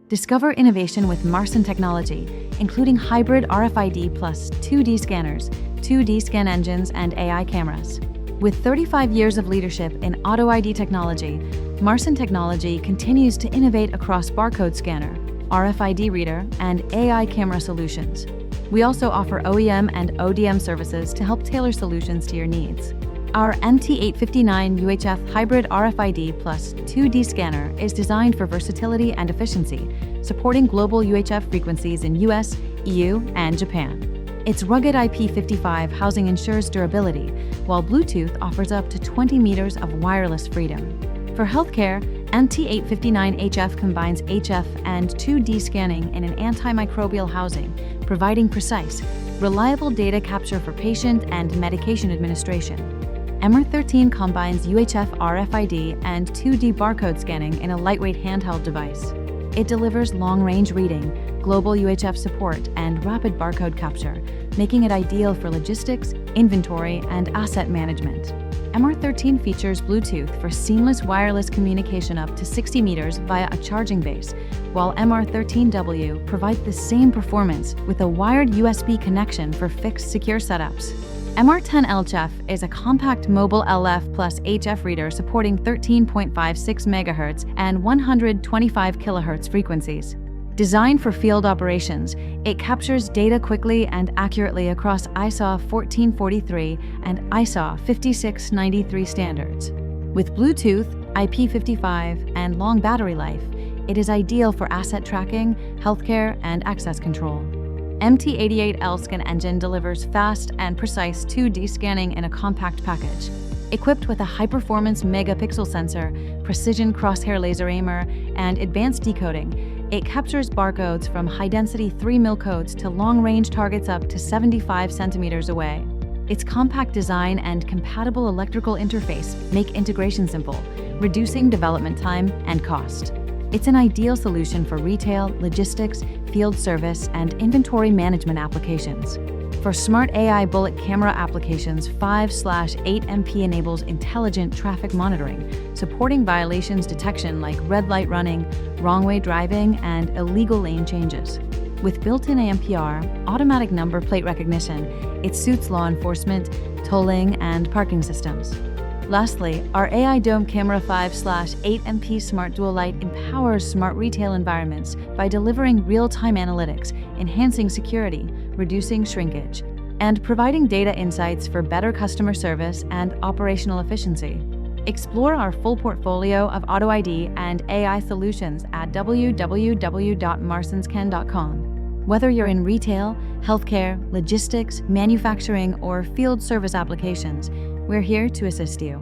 Discover innovation with MARSON Technology, including hybrid RFID plus 2D scanners, 2D scan engines, and AI cameras. With 35 years of leadership in auto ID technology, MARSON Technology continues to innovate across barcode scanner, RFID reader, and AI camera solutions. We also offer OEM and ODM services to help tailor solutions to your needs. Our MT859 UHF hybrid RFID plus 2D scanner is designed for versatility and efficiency, supporting global UHF frequencies in US, EU, and Japan. Its rugged IP55 housing ensures durability, while Bluetooth offers up to 20 meters of wireless freedom. For healthcare, MT859HF combines HF and 2D scanning in an antimicrobial housing, providing precise, reliable data capture for patient and medication administration. MR13 combines UHF RFID and 2D barcode scanning in a lightweight handheld device. It delivers long-range reading, global UHF support, and rapid barcode capture, making it ideal for logistics, inventory, and asset management. MR13 features Bluetooth for seamless wireless communication up to 60 meters via a charging base, while MR13W provides the same performance with a wired USB connection for fixed secure setups. MR10LHF is a compact mobile LF plus HF reader supporting 13.56 MHz and 125 kHz frequencies. Designed for field operations, it captures data quickly and accurately across ISO 1443 and ISO 5693 standards. With Bluetooth, IP55, and long battery life, it is ideal for asset tracking, healthcare, and access control. MT88 L-Scan engine delivers fast and precise 2D scanning in a compact package. Equipped with a high-performance megapixel sensor, precision crosshair laser aimer, and advanced decoding, it captures barcodes from high-density 3mm codes to long-range targets up to 75 centimeters away. Its compact design and compatible electrical interface make integration simple, reducing development time and cost. It's an ideal solution for retail, logistics, field service, and inventory management applications. For smart AI bullet camera applications, 5/8MP enables intelligent traffic monitoring, supporting violations detection like red light running, wrong way driving, and illegal lane changes. With built-in AMPR, automatic number plate recognition, it suits law enforcement, tolling, and parking systems. Lastly, our AI Dome Camera 5/8MP Smart Dual Light empowers smart retail environments by delivering real-time analytics, enhancing security, reducing shrinkage, and providing data insights for better customer service and operational efficiency. Explore our full portfolio of auto ID and AI solutions at www.marsonscan.com. Whether you're in retail, healthcare, logistics, manufacturing, or field service applications, we're here to assist you.